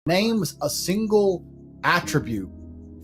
Names a single attribute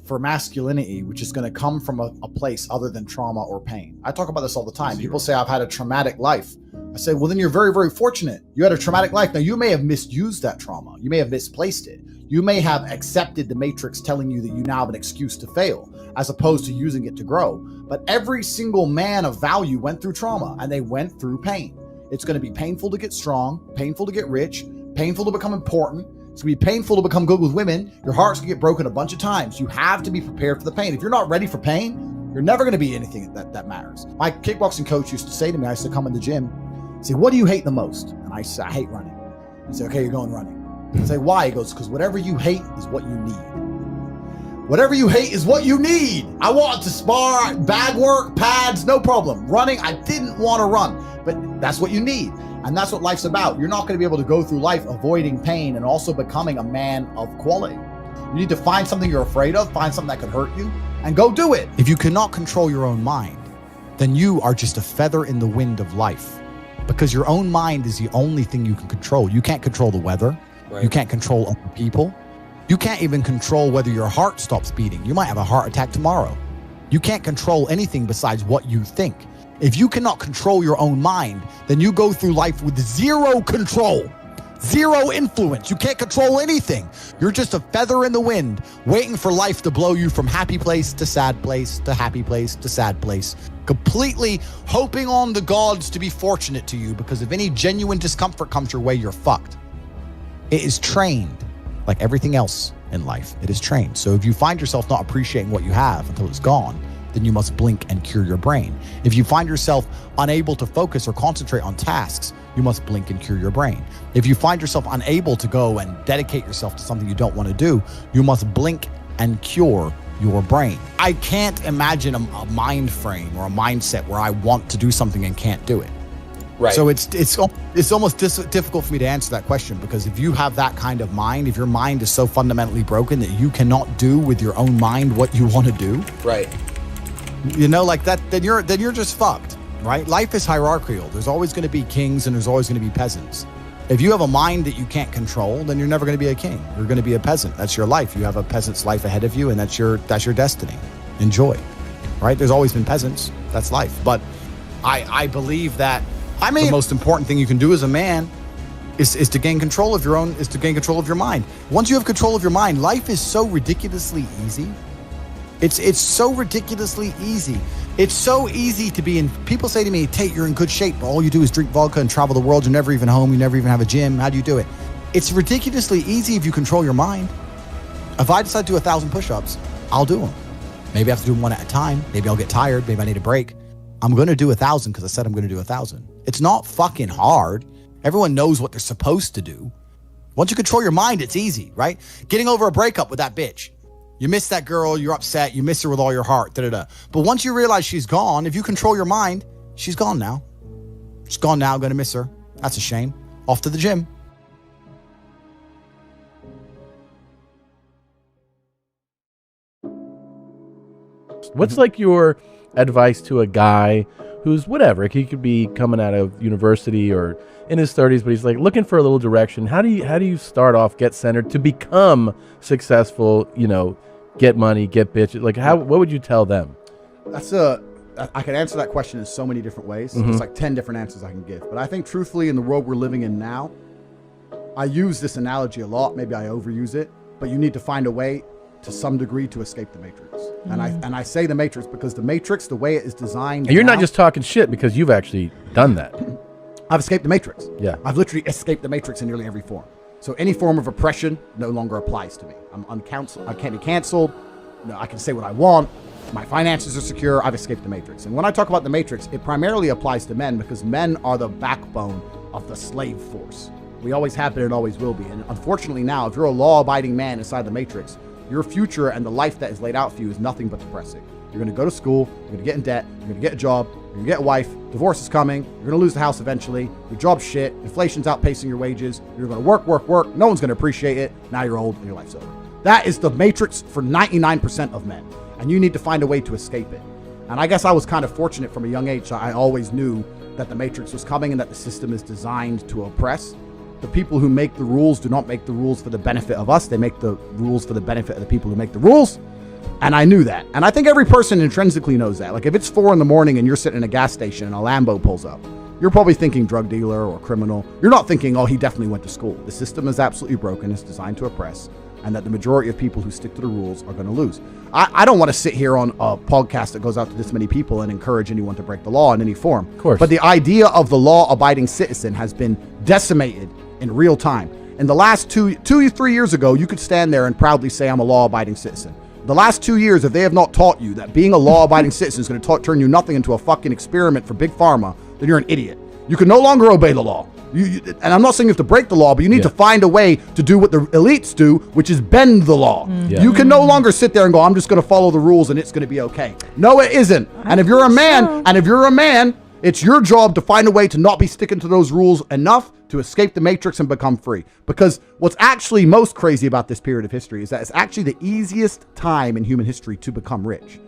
for masculinity which is going to come from a place other than trauma or pain. I talk about this all the time. People say I've had a traumatic life. I say, well, then you're very, very fortunate. You had a traumatic life. Now, you may have misused that trauma. You may have misplaced it. You may have accepted the matrix telling you that you now have an excuse to fail, as opposed to using it to grow. But every single man of value went through trauma, and they went through pain. It's going to be painful to get strong, painful to get rich, painful to become important. It's going to be painful to become good with women. Your heart's going to get broken a bunch of times. You have to be prepared for the pain. If you're not ready for pain, you're never going to be anything that matters. My kickboxing coach used to say to me, I used to come in the gym, say, what do you hate the most? And I say, I hate running. He said, okay, you're going running. I say, why? He goes, because whatever you hate is what you need. Whatever you hate is what you need. I wanted to spar, bag work, pads, no problem. Running, I didn't want to run, but that's what you need. And that's what life's about. You're not going to be able to go through life avoiding pain and also becoming a man of quality. You need to find something you're afraid of, find something that could hurt you, and go do it. If you cannot control your own mind, then you are just a feather in the wind of life, because your own mind is the only thing you can control. You can't control the weather. Right. You can't control other people. You can't even control whether your heart stops beating. You might have a heart attack tomorrow. You can't control anything besides what you think. If you cannot control your own mind, then you go through life with zero control, zero influence. You can't control anything. You're just a feather in the wind, waiting for life to blow you from happy place to sad place to happy place to sad place, completely hoping on the gods to be fortunate to you, because if any genuine discomfort comes your way, you're fucked. It is trained, like everything else in life. It is trained. So if you find yourself not appreciating what you have until it's gone, then you must blink and cure your brain. If you find yourself unable to focus or concentrate on tasks, you must blink and cure your brain. If you find yourself unable to go and dedicate yourself to something you don't want to do, you must blink and cure your brain. I can't imagine a mind frame or a mindset where I want to do something and can't do it. Right. So it's almost difficult for me to answer that question, because if you have that kind of mind, if your mind is so fundamentally broken that you cannot do with your own mind what you want to do, right? You know, like that, then you're just fucked, right? Life is hierarchical. There's always going to be kings and there's always going to be peasants. If you have a mind that you can't control, then you're never going to be a king. You're going to be a peasant. That's your life. You have a peasant's life ahead of you, and that's your destiny. Enjoy, right? There's always been peasants. That's life. But I believe that, the most important thing you can do as a man is to gain control of your mind. Once you have control of your mind, life is so ridiculously easy. It's so ridiculously easy. It's so easy to be in. People say to me, Tate, you're in good shape, but all you do is drink vodka and travel the world. You're never even home. You never even have a gym. How do you do it? It's ridiculously easy if you control your mind. If I decide to do 1,000 push-ups, I'll do them. Maybe I have to do them one at a time. Maybe I'll get tired. Maybe I need a break. I'm going to do 1,000 because I said I'm going to do 1,000. It's not fucking hard. Everyone knows what they're supposed to do. Once you control your mind, it's easy, right? Getting over a breakup with that bitch. You miss that girl, you're upset, you miss her with all your heart, da-da-da. But once you realize she's gone, if you control your mind, she's gone now. She's gone now, I'm gonna miss her. That's a shame. Off to the gym. What's like your advice to a guy who's whatever, he could be coming out of university or in his 30s, but he's like looking for a little direction. How do you start off, get centered to become successful, get money, get bitches? Like what would you tell them? I can answer that question in so many different ways. Mm-hmm. There's like 10 different answers I can give. But I think truthfully, in the world we're living in now, I use this analogy a lot. Maybe I overuse it, but you need to find a way to some degree to escape the matrix. Mm-hmm. And I say the matrix because the matrix, the way it is designed. And you're not just talking shit, because you've actually done that. I've escaped the matrix. Yeah. I've literally escaped the matrix in nearly every form. So any form of oppression no longer applies to me. I'm uncanceled. I can't be canceled. No, I can say what I want. My finances are secure. I've escaped the matrix. And when I talk about the matrix, it primarily applies to men, because men are the backbone of the slave force. We always have been and always will be. And unfortunately now, if you're a law-abiding man inside the matrix, your future and the life that is laid out for you is nothing but depressing. You're going to go to school, you're going to get in debt, you're going to get a job, you're going to get a wife, divorce is coming, you're going to lose the house eventually, your job's shit, inflation's outpacing your wages, you're going to work, no one's going to appreciate it, now you're old and your life's over. That is the matrix for 99% of men, and you need to find a way to escape it. And I guess I was kind of fortunate from a young age. I always knew that the matrix was coming and that the system is designed to oppress. the people who make the rules do not make the rules for the benefit of us. They make the rules for the benefit of the people who make the rules. And I knew that. And I think every person intrinsically knows that. Like if it's 4 a.m. and you're sitting in a gas station and a Lambo pulls up, you're probably thinking drug dealer or criminal. You're not thinking, oh, he definitely went to school. The system is absolutely broken. It's designed to oppress. And that the majority of people who stick to the rules are going to lose. I don't want to sit here on a podcast that goes out to this many people and encourage anyone to break the law in any form. Of course. But the idea of the law-abiding citizen has been decimated in real time. In the last 3 years ago, you could stand there and proudly say, I'm a law-abiding citizen. The last 2 years, if they have not taught you that being a law-abiding citizen is going to turn you nothing into a fucking experiment for Big Pharma, then you're an idiot. You can no longer obey the law. And I'm not saying you have to break the law, but you need to find a way to do what the elites do, which is bend the law. You can no longer sit there and go, I'm just going to follow the rules and it's going to be okay. No, it isn't. And if you're a man, it's your job to find a way to not be sticking to those rules enough to escape the matrix and become free. Because what's actually most crazy about this period of history is that it's actually the easiest time in human history to become rich.